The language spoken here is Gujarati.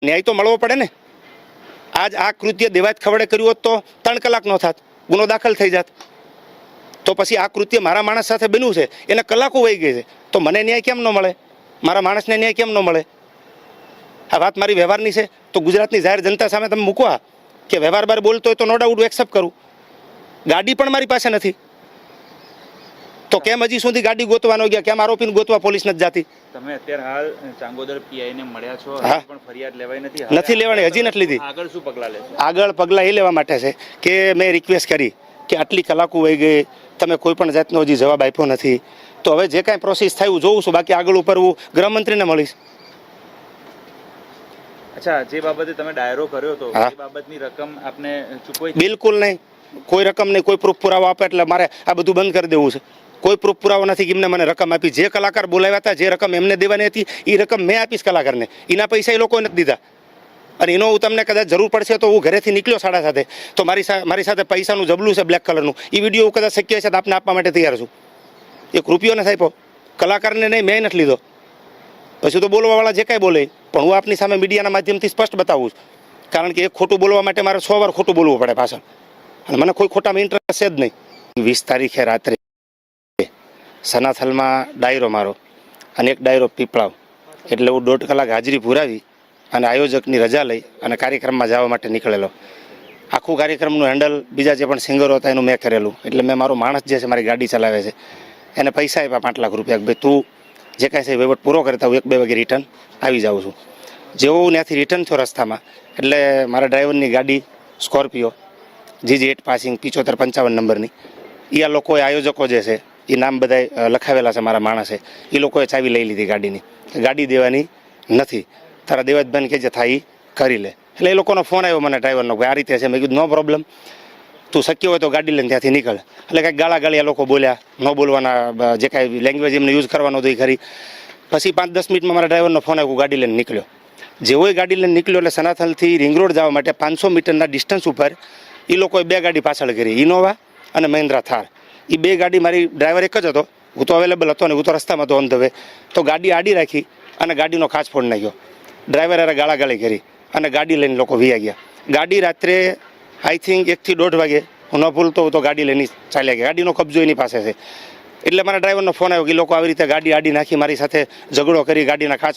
ન્યાય તો મળવો પડે ને. આજ આ કૃત્ય દેવાજ ખવડે કર્યું હોત તો 3 કલાક ન થાત, ગુનો દાખલ થઈ જાત. તો પછી આ કૃત્ય મારા માણસ સાથે બન્યું છે, એને કલાકો વહી ગઈ છે, તો મને ન્યાય કેમ ન મળે? મારા માણસને ન્યાય કેમ ન મળે? આ વાત મારી વ્યવહારની છે તો ગુજરાતની જાહેર જનતા સામે તમે મૂકવા કે વ્યવહાર બાર બોલતો હોય તો નો ડાઉટ એક્સેપ્ટ કરું. ગાડી પણ મારી પાસે નથી તો કેમ હજી સુધી ગાડી ગોતવાનો ગયા? કેમ આરોપીને ગોતવા પોલીસ નથી જાતી? તમે અત્યારે હાલ ચાંગોદર પીઆઈ ને મળ્યા છો, હા. પણ ફરિયાદ લેવાઈ નથી. નથી લેવાની, હજી નથી લીધી. આગળ શું પગલાં લેશો? આગળ પગલાં એ લેવા માટે છે કે મેં રિક્વેસ્ટ કરી કે આટલી કલાકો વહી ગઈ, તમે કોઈ પણ જાતનો હજી જવાબ આપ્યો નથી, તો હવે જે કાંઈ પ્રોસેસ થયું જોઉં છું, બાકી આગળ ઉપર હું ગૃહમંત્રીને મળીશ. અચ્છા, જે બાબતે તમે ડાયરો કર્યો હતો હા. એ બાબતની રકમ આપને ચૂકવાઈ? બિલકુલ નહીં, કોઈ રકમ નહીં, કોઈ પ્રૂફ પુરાવો આપે એટલે મારે આ બધું બંધ કરી દેવું છે. કોઈ પ્રૂફ પુરાવો નથી કે એમને મને રકમ આપી. જે કલાકાર બોલાવ્યા હતા, જે રકમ એમને દેવાની હતી એ રકમ મેં આપીશ કલાકારને. એના પૈસા એ લોકોએ નથી દીધા. અને એનો હું તમને કદાચ જરૂર પડશે તો હું ઘરેથી નીકળ્યો 7:30, તો મારી સાથે પૈસાનું જબલું છે બ્લેક કલરનું, એ વિડીયો હું કદાચ શક્ય છે તો આપને આપવા માટે તૈયાર છું. 1 રૂપિયો નથી આપ્યો કલાકારને, નહીં મેં નથી લીધો. પછી તો બોલવાવાળા જે કાંઈ બોલે પણ હું આપની સામે મીડિયાના માધ્યમથી સ્પષ્ટ બતાવું છું. કારણ કે એક ખોટું બોલવા માટે મારે 100 વાર ખોટું બોલવું પડે પાછળ, અને મને કોઈ ખોટામાં ઇન્ટરેસ્ટ છે જ નહીં. 20 તારીખે રાત્રે સનાથલમાં ડાયરો મારો અને એક ડાયરો પીપળાવ, એટલે હું 1.5 કલાક હાજરી પુરાવી અને આયોજકની રજા લઈ અને કાર્યક્રમમાં જવા માટે નીકળેલો. આખું કાર્યક્રમનું હેન્ડલ બીજા જે પણ સિંગરો હતા એનું મેં કરેલું. એટલે મેં મારો માણસ જે છે મારી ગાડી ચલાવે છે એને પૈસા આપ્યા 5 લાખ રૂપિયા કે ભાઈ તું જે કાંઈ છે વહીવટ પૂરો કરતા હું 1-2 વાગે રિટર્ન આવી જાઉં છું. જેવો હું ત્યાંથી રિટર્ન થયો રસ્તામાં એટલે મારા ડ્રાઈવરની ગાડી સ્કોર્પિયો GG8 પાસિંગ 7555 નંબરની, એ આ લોકોએ આયોજકો જે છે એ નામ બધા લખાવેલા છે મારા માણસે, એ લોકોએ ચાવી લઈ લીધી ગાડીની. ગાડી દેવાની નથી, તારા દેવાજભાઈને કે જે થાય એ કરી લે. એટલે એ લોકોનો ફોન આવ્યો મને ડ્રાઈવરનો, આ રીતે છે. મેં કીધું નો પ્રોબ્લેમ, તું શક્ય હોય તો ગાડી લઈને ત્યાંથી નીકળ. એટલે કાંઈક ગાળા આ લોકો બોલ્યા, ન બોલવાના જે કાંઈ લેંગ્વેજ એમને યુઝ કરવાનો હતો એ ખરી. પછી 5-10 મિનિટમાં મારા ડ્રાઈવરનો ફોન આવ્યો, ગાડી લઈને નીકળ્યો. જેવો ગાડી લઈને નીકળ્યો એટલે સનાથલથી રિંગ રોડ જવા માટે 500 મીટરના ડિસ્ટન્સ ઉપર એ લોકોએ 2 ગાડી પાછળ કરી, ઇનોવા અને મહિન્દ્રા થાર. એ 2 ગાડી, મારી ડ્રાઈવર એક જ હતો, હું તો અવેલેબલ હતો ને હું તો રસ્તામાં હતો ઓન ધ વે, તો ગાડી આડી રાખી અને ગાડીનો કાચ ફોડી નાખ્યો. ડ્રાઈવર અરે ગાળાગાળી કરી અને ગાડી લઈને લોકો વિયા ગયા. ગાડી રાત્રે આઈ થિંક 1 થી 1.5 વાગે, હું ન ભૂલતો તો ગાડી લઈને ચાલ્યા ગયા. ગાડીનો કબજો એની પાસે છે. એટલે મારા ડ્રાઈવરનો ફોન આવ્યો કે લોકો આવી રીતે ગાડી આડી નાખી મારી સાથે ઝઘડો કરી, ગાડીના કાચ